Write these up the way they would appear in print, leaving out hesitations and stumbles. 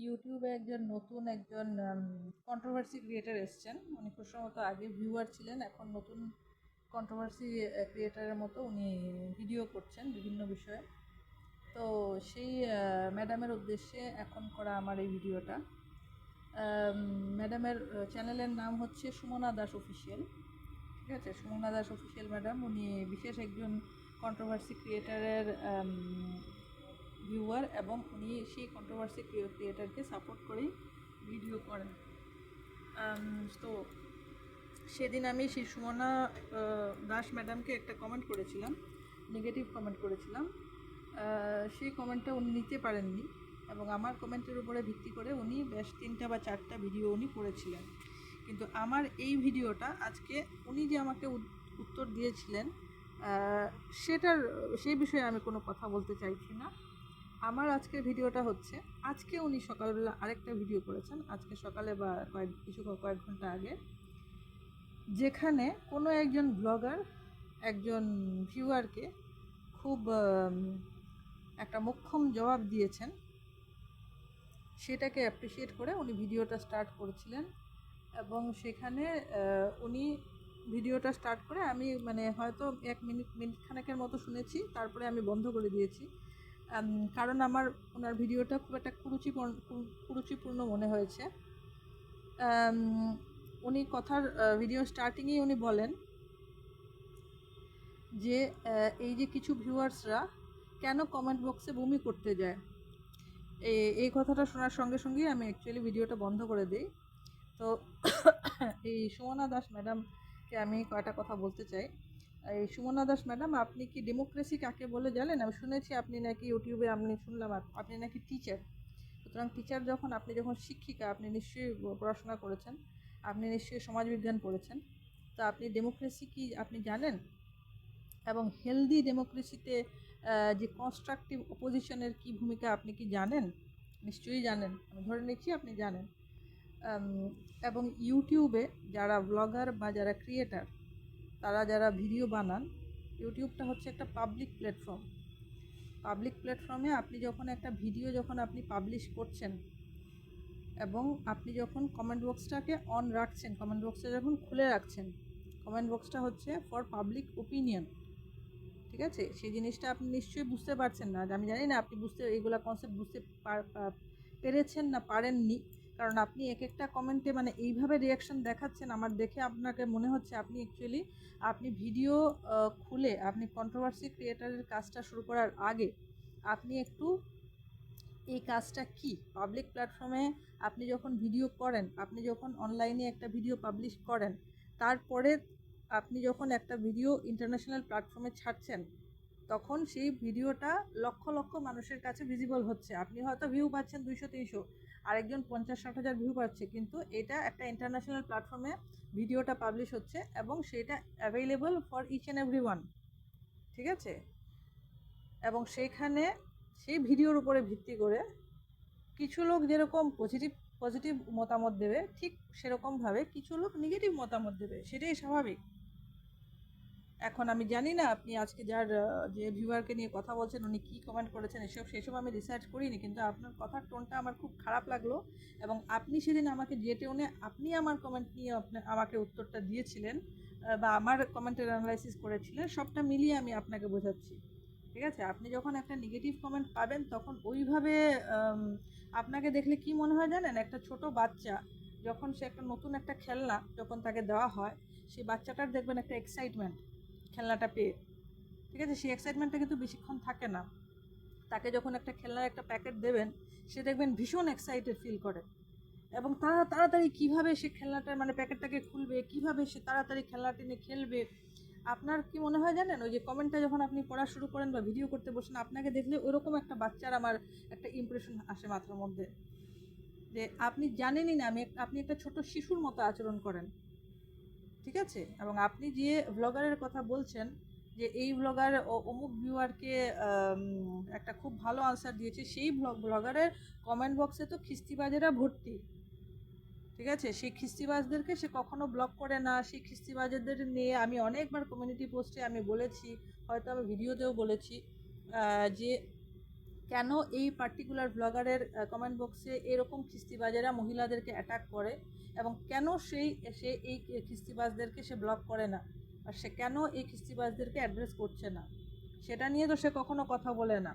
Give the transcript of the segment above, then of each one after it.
ইউটিউবে নতুন একজন কন্ট্রোভার্সি ক্রিয়েটার এসছেন। উনি খুব সম্ভবত আগে ভিউয়ার ছিলেন, এখন নতুন কন্ট্রোভার্সি ক্রিয়েটারের মতো উনি ভিডিও করছেন বিভিন্ন বিষয়ে। তো সেই ম্যাডামের উদ্দেশ্যে এখন করা আমার এই ভিডিওটা। ম্যাডামের চ্যানেলের নাম হচ্ছে সুমনা দাস অফিসিয়াল। ঠিক আছে, সুমনা দাস অফিসিয়াল ম্যাডাম উনি বিশেষ একজন কন্ট্রোভার্সি ক্রিয়েটারের ভিউয়ার, এবং উনি সেই কন্ট্রোভার্সি ক্রিয়েটারকে সাপোর্ট করেই ভিডিও করেন। তো সেদিন আমি সেই সুমনা দাস ম্যাডামকে একটা কমেন্ট করেছিলাম, নেগেটিভ কমেন্ট করেছিলাম। সেই কমেন্টটা উনি নিতে পারেননি, এবং আমার কমেন্টের উপরে ভিত্তি করে উনি বেশ 3টা বা 4টা ভিডিও উনি করেছিলেন। কিন্তু আমার এই ভিডিওটা আজকে উনি যে আমাকে উত্তর দিয়েছিলেন সেই বিষয়ে আমি কোনো কথা বলতে চাইছি না। আমার আজকের ভিডিওটা হচ্ছে, আজকে উনি সকালবেলা আরেকটা ভিডিও করেছেন, আজকে সকালে বা কয়েক ঘন্টা আগে, যেখানে কোনো একজন ব্লগার একজন ভিউয়ারকে খুব একটা মোক্ষম জবাব দিয়েছেন। সেটাকে অ্যাপ্রিসিয়েট করে উনি ভিডিওটা স্টার্ট করেছিলেন, এবং সেখানে উনি ভিডিওটা স্টার্ট করে আমি হয়তো 1 মিনিট খানেকের মতো শুনেছি, তারপরে আমি বন্ধ করে দিয়েছি। কারণ আমার ওনার ভিডিওটা খুব একটা কুরুচিপূর্ণ মনে হয়েছে। উনি ভিডিও স্টার্টিংয়েই উনি বলেন যে এই যে কিছু ভিউয়ার্সরা কেন কমেন্ট বক্সে বমি করতে যায়। এই কথাটা শোনার সঙ্গে সঙ্গেই আমি অ্যাকচুয়ালি ভিডিওটা বন্ধ করে দিই। তো এই সুমনা দাস ম্যাডামকে আমি কয়টা কথা বলতে চাই। এই সুমনা দাস ম্যাডাম, আপনি কি ডেমোক্রেসি কাকে বলে জানেন? আমি শুনেছি আপনি নাকি ইউটিউবে শুনলাম আপনি নাকি টিচার। সুতরাং টিচার আপনি যখন শিক্ষিকা, আপনি নিশ্চয়ই পড়াশোনা করেছেন, আপনি নিশ্চয়ই সমাজবিজ্ঞান পড়েছেন। তো আপনি ডেমোক্রেসি কি আপনি জানেন? এবং হেলদি ডেমোক্রেসিতে যে কনস্ট্রাকটিভ অপোজিশনের কি ভূমিকা আপনি কি জানেন? নিশ্চয়ই জানেন, আমি ধরে নিচ্ছি আপনি জানেন। এবং ইউটিউবে যারা ব্লগার বা যারা ক্রিয়েটার, তারা যারা ভিডিও বানান, ইউটিউবটা হচ্ছে একটা পাবলিক প্ল্যাটফর্ম। পাবলিক প্ল্যাটফর্মে আপনি যখন একটা ভিডিও আপনি পাবলিশ করছেন, এবং আপনি যখন কমেন্ট বক্সটাকে অন রাখছেন, কমেন্ট বক্সটা যখন খুলে রাখছেন, কমেন্ট বক্সটা হচ্ছে ফর পাবলিক ওপিনিয়ন। ঠিক আছে, সেই জিনিসটা আপনি নিশ্চয়ই বুঝতে পারছেন না। আমি জানি না আপনি এইগুলা কনসেপ্ট বুঝতে পেরেছেন না পারেননি, কারণ আপনি এক একটা কমেন্টে এইভাবে রিয়াকশন দেখাচ্ছেন। আমার দেখে আপনাকে মনে হচ্ছে আপনি ভিডিও খুলে আপনি কন্ট্রোভার্সি ক্রিয়েটারের কাজটা শুরু করার আগে আপনি একটু এই কাজটা কি, পাবলিক প্ল্যাটফর্মে আপনি যখন ভিডিও করেন, আপনি যখন অনলাইনে একটা ভিডিও পাবলিশ করেন, তারপরে আপনি যখন একটা ভিডিও ইন্টারন্যাশনাল প্ল্যাটফর্মে ছাড়ছেন, তখন সেই ভিডিওটা লক্ষ লক্ষ মানুষের কাছে ভিজিবল হচ্ছে। আপনি হয়তো ভিউ পাচ্ছেন 200-300, আরেকজন 50-60 হাজার ভিউ পাচ্ছে, কিন্তু এটা একটা ইন্টারন্যাশনাল প্ল্যাটফর্মে ভিডিওটা পাবলিশ হচ্ছে, এবং সেটা available for each and every one. ঠিক আছে, এবং সেই ভিডিওর উপরে ভিত্তি করে কিছু লোক যেরকম পজিটিভ মতামত দেবে, ঠিক সেরকমভাবে কিছু লোক নেগেটিভ মতামত দেবে, সেটাই স্বাভাবিক। এখন আমি জানি না আপনি আজকে যে ভিউয়ারকে নিয়ে কথা বলছেন উনি কী কমেন্ট করেছেন, সেসব আমি রিসার্চ করিনি, কিন্তু আপনার কথার টোনটা আমার খুব খারাপ লাগলো। এবং আপনি সেদিন আমাকে যে টোনে আপনি আমার কমেন্ট নিয়ে আমাকে উত্তরটা দিয়েছিলেন, বা আমার কমেন্টের অ্যানালাইসিস করেছিলেন, সবটা মিলিয়ে আমি আপনাকে বোঝাচ্ছি। ঠিক আছে, আপনি যখন একটা নেগেটিভ কমেন্ট পাবেন, তখন ওইভাবে আপনাকে দেখলে কি মনে হয় জানেন? একটা ছোট বাচ্চা যখন সে নতুন একটা খেলনা যখন তাকে দেওয়া হয়, সেই বাচ্চাটার দেখবেন একটা এক্সাইটমেন্ট খেলনাটা পেয়ে। ঠিক আছে, সেই এক্সাইটমেন্টটা কিন্তু বেশিক্ষণ থাকে না। তাকে যখন একটা খেলনার একটা প্যাকেট দেবেন, সে দেখবেন ভীষণ এক্সাইটেড ফিল করে, এবং তাড়াতাড়ি কীভাবে সে খেলনাটার প্যাকেটটাকে খুলবে, কীভাবে সে তাড়াতাড়ি খেলনাটি নিয়ে খেলবে। আপনার কি মনে হয় জানেন? ওই যে কমেন্টটা যখন আপনি পড়া শুরু করেন বা ভিডিও করতে বসেন, আপনাকে দেখলে ওরকম একটা বাচ্চার আমার একটা ইমপ্রেশন আসে মাথার মধ্যে, যে আপনি জানেনই না আপনি একটা ছোট শিশুর মতো আচরণ করেন। ঠিক আছে, এবং আপনি যে ব্লগারের কথা বলছেন, যে এই ব্লগার অমুক ভিউয়ারকে একটা খুব ভালো আনসার দিয়েছে, সেই ব্লগারের কমেন্ট বক্সে তো খিস্তিবাজেরা ভর্তি। ঠিক আছে, সেই খিস্তিবাজদেরকে সে কখনো ব্লক করে না। সেই খিস্তিবাজদের নিয়ে আমি অনেকবার কমিউনিটি পোস্টে আমি বলেছি, হয়তো আমি ভিডিওতেও বলেছি, যে কেন এই পার্টিকুলার ব্লগারের কমেন্ট বক্সে এরকম খিস্তিবাজেরা মহিলাদেরকে অ্যাটাক করে, এবং কেন সে এই খিস্তিবাজদেরকে সে ব্লক করে না, আর সে কেন এই খিস্তিবাজদেরকে অ্যাড্রেস করছে না, সেটা নিয়ে তো সে কখনো কথা বলে না।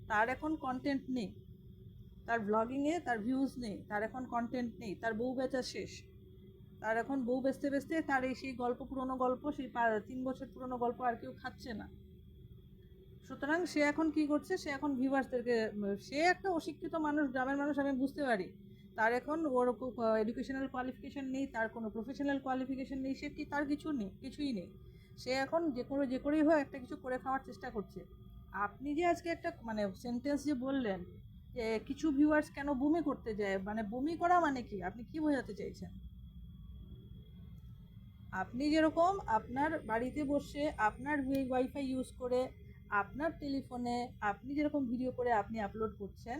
তার এখন কন্টেন্ট নেই, তার ব্লগিংয়ে তার ভিউজ নেই, তার এখন কন্টেন্ট নেই, তার বউ বেচা শেষ। তার এখন বউ বেচতে বেচতে তার সেই গল্প, পুরনো গল্প, সেই 3 বছর পুরনো গল্প আর কেউ খাচ্ছে না। সুতরাং সে এখন কি করছে, সে এখন ভিউয়ার্সদেরকে, সে একটা অশিক্ষিত মানুষ, গ্রামের মানুষ, আমি বুঝতে পারি। তার এখন ওর এডুকেশনাল কোয়ালিফিকেশন নেই, তার কোনো প্রফেশনাল কোয়ালিফিকেশন নেই, সে কি, তার কিছুই নেই। সে এখন যে করেই হোক একটা কিছু করে খাওয়ার চেষ্টা করছে। আপনি যে আজকে একটা সেন্টেন্স যে বললেন যে কিছু ভিউয়ার্স কেন বমি করতে যায়, বমি করা মানে কি, আপনি কি বোঝাতে চাইছেন? আপনি যেরকম আপনার বাড়িতে বসে আপনার ওয়াইফাই ইউজ করে আপনার টেলিফোনে আপনি যেরকম ভিডিও করে আপনি আপলোড করছেন,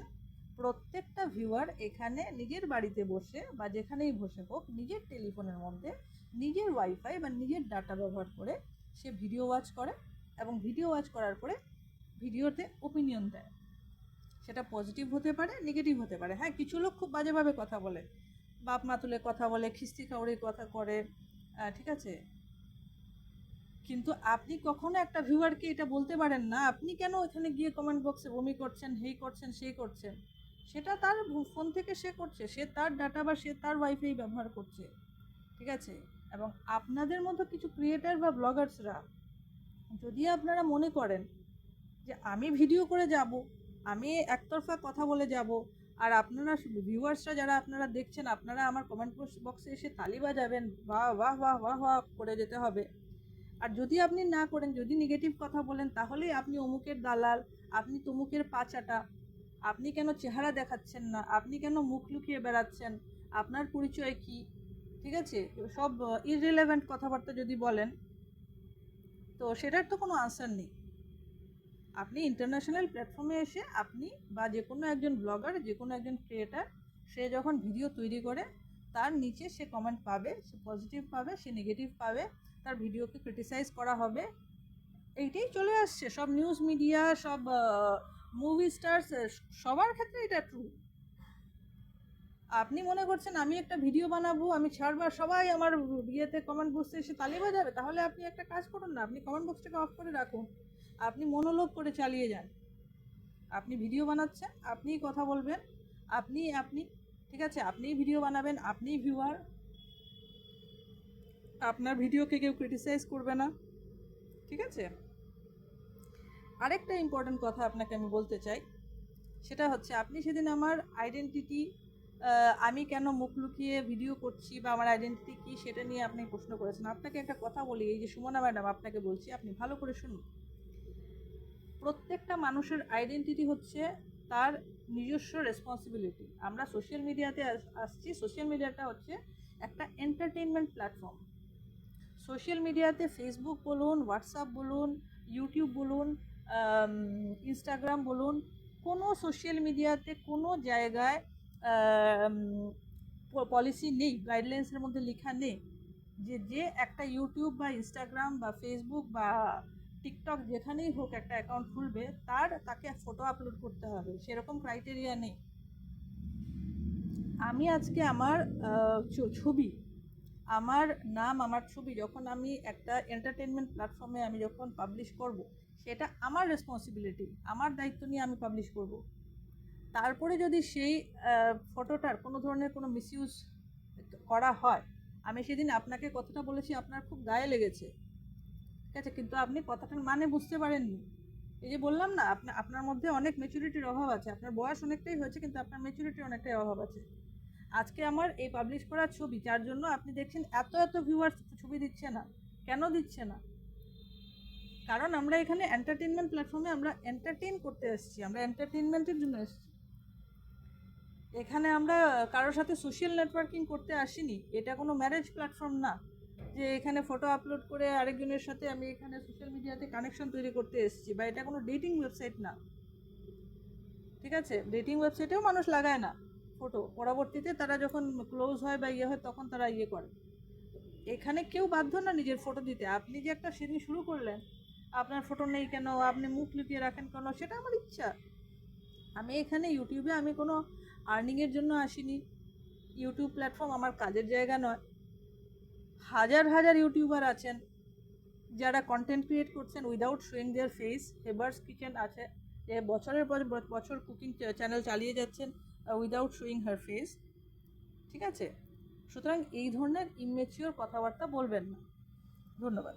প্রত্যেকটা ভিউয়ার এখানে নিজের বাড়িতে বসে বা যেখানেই বসে হোক নিজের টেলিফোনের মধ্যে নিজের ওয়াইফাই বা নিজের ডাটা ব্যবহার করে সে ভিডিও ওয়াচ করে, এবং ভিডিও ওয়াচ করার পরে ভিডিওতে ওপিনিয়ন দেয়। সেটা পজিটিভ হতে পারে, নেগেটিভ হতে পারে। হ্যাঁ, কিছু লোক খুব বাজেভাবে কথা বলে, বাপ মা তুলে কথা বলে, খিস্তি খাওয়ারির কথা করে, ঠিক আছে। কিন্তু আপনি কখনো একটা ভিউয়ারকে এটা বলতে পারেন না আপনি কেন ওখানে গিয়ে কমেন্ট বক্সে বমি করছেন, হেই করছেন, সেই করছেন। সেটা তার ফোন থেকে সে করছে, সে তার ডাটা বা সে তার ওয়াইফাই ব্যবহার করছে, ঠিক আছে। এবং আপনাদের মতো কিছু ক্রিয়েটার বা ব্লগার্সরা, যদি আপনারা মনে করেন যে আমি ভিডিও করে যাব, আমি একতরফা কথা বলে যাব, আর আপনারা ভিউয়ার্সরা যারা আপনারা দেখছেন, আপনারা আমার কমেন্ট বক্সে এসে তালি বাজাবেন, বাহ বাহ বাহ বাহ বাহ করে যেতে হবে। আর যদি আপনি না করেন, যদি নেগেটিভ কথা বলেন, তাহলে আপনি অমুকের দালাল, আপনি তমুকের পাচাটা, আপনি কেন চেহারা দেখাচ্ছেন না, আপনি কেন মুখ লুকিয়ে বেড়াচ্ছেন, আপনার পরিচয় কি, ঠিক আছে, সব ইররিলেভেন্ট কথাবার্তা যদি বলেন, তো সেটার তো কোনো আনসার নেই। আপনি ইন্টারন্যাশনাল প্ল্যাটফর্মে এসে আপনি বা যে কোনো একজন ব্লগার, যে কোনো একজন ক্রিয়েটার, সে যখন ভিডিও তৈরি করে তার নিচে সে কমেন্ট পাবে, সে পজিটিভ পাবে, সে নেগেটিভ পাবে, তার ভিডিওকে ক্রিটিসাইজ করা হবে। এইটাই চলে আসছে সব নিউজ মিডিয়া, সব মুভি স্টার্স, সবার ক্ষেত্রে এটা ট্রু। আপনি মনে করছেন আমি একটা ভিডিও বানাবো, আমি ছাড়বার, সবাই আমার বিয়েতে কমেন্ট বক্সে এসে তালি বাজাবে, তাহলে আপনি একটা কাজ করুন না, আপনি কমেন্ট বক্সটাকে অফ করে রাখুন, আপনি মনোলোগ করে চালিয়ে যান। আপনি ভিডিও বানাচ্ছেন, আপনিই কথা বলবেন, আপনি ঠিক আছে, আপনিই ভিডিও বানাবেন, আপনিই ভিউয়ার, আপনার ভিডিওকে কেউ ক্রিটিসাইজ করবে না, ঠিক আছে। আরেকটা ইম্পর্টেন্ট কথা আপনাকে আমি বলতে চাই, সেটা হচ্ছে আপনি সেদিন আমার আইডেন্টিটি, আমি কেন মুখ লুকিয়ে ভিডিও করছি বা আমার আইডেন্টিটি কী সেটা নিয়ে আপনি প্রশ্ন করেছেন। আপনাকে একটা কথা বলি, এই যে সুমনা ম্যাডাম, আপনাকে বলছি, আপনি ভালো করে শুনুন। প্রত্যেকটা মানুষের আইডেন্টিটি হচ্ছে তার নিজস্ব রেসপন্সিবিলিটি। আমরা সোশ্যাল মিডিয়াতে আসছি, সোশ্যাল মিডিয়াটা হচ্ছে একটা এন্টারটেইনমেন্ট প্ল্যাটফর্ম। সোশ্যাল মিডিয়াতে ফেসবুক বলুন, হোয়াটসঅ্যাপ বলুন, ইউটিউব বলুন, ইনস্টাগ্রাম বলুন, কোনো সোশ্যাল মিডিয়াতে কোনো জায়গায় পলিসি নেই, গাইডলাইন্সের মধ্যে লেখা নেই যে একটা ইউটিউব বা ইনস্টাগ্রাম বা ফেসবুক বা টিকটক যেখানেই হোক একটা অ্যাকাউন্ট খুলবে তাকে ফটো আপলোড করতে হবে, সেরকম ক্রাইটেরিয়া নেই। আমি আজকে আমার ছবি, আমার নাম, আমার ছবি যখন আমি একটা এন্টারটেনমেন্ট প্ল্যাটফর্মে আমি যখন পাবলিশ করব, সেটা আমার রেসপন্সিবিলিটি, আমার দায়িত্ব নিয়ে আমি পাবলিশ করব। তারপরে যদি সেই ফটোটার কোনো ধরনের কোনো মিসইউজ করা হয়, আমি সেদিন আপনাকে কথাটা বলেছি, আপনার খুব গায়ে লেগেছে, ঠিক আছে, কিন্তু আপনি কথাটার মানে বুঝতে পারেননি। এই যে বললাম না, আপনার মধ্যে অনেক ম্যাচুরিটির অভাব আছে, আপনার বয়স অনেকটাই হয়েছে কিন্তু আপনার ম্যাচুরিটির অনেকটাই অভাব আছে। আজকে আমার এই পাবলিশ করা ছবি, যার জন্য আপনি দেখছেন এত ভিউয়ার্স ছবি দিচ্ছে না, কেন দিচ্ছে না? কারণ আমরা এখানে এন্টারটেনমেন্ট প্ল্যাটফর্মে আমরা এন্টারটেইন করতে এসেছি, আমরা এন্টারটেনমেন্টের জন্য এসেছি। এখানে আমরা কারোর সাথে সোশ্যাল নেটওয়ার্কিং করতে আসিনি, এটা কোনো ম্যারেজ প্ল্যাটফর্ম না যে এখানে ফটো আপলোড করে আরেকজনের সাথে আমি এখানে সোশ্যাল মিডিয়াতে কানেকশন তৈরি করতে এসেছি, বা এটা কোনো ডেটিং ওয়েবসাইট না, ঠিক আছে। ডেটিং ওয়েবসাইটেও মানুষ লাগায় না ফটো, পরবর্তীতে তারা যখন ক্লোজ হয় বা ইয়ে হয় তখন তারা ইয়ে করে। এখানে কেউ বাধ্য না নিজের ফটো দিতে। আপনি যে একটা সেদিন শুরু করলেন, আপনার ফটো নেই কেন, আপনি মুখ লুকিয়ে রাখেন কেন, সেটা আমার ইচ্ছা, আমি এখানে ইউটিউবে আমি কোনো আর্নিংয়ের জন্য আসিনি। ইউটিউব প্ল্যাটফর্ম আমার কাজের জায়গা নয়। হাজার হাজার ইউটিউবার আছেন যারা কন্টেন্ট ক্রিয়েট করছেন উইদাউট শোয়িং দেয়ার ফেস। হেবার্স কিচেন আছে, যে বছরের পর বছর কুকিং চ্যানেল চালিয়ে যাচ্ছেন উইদাউট শোয়িং হার ফেস। ঠিক আছে, সুতরাং এই ধরনের ইমেচিওর কথাবার্তা বলবেন না। ধন্যবাদ।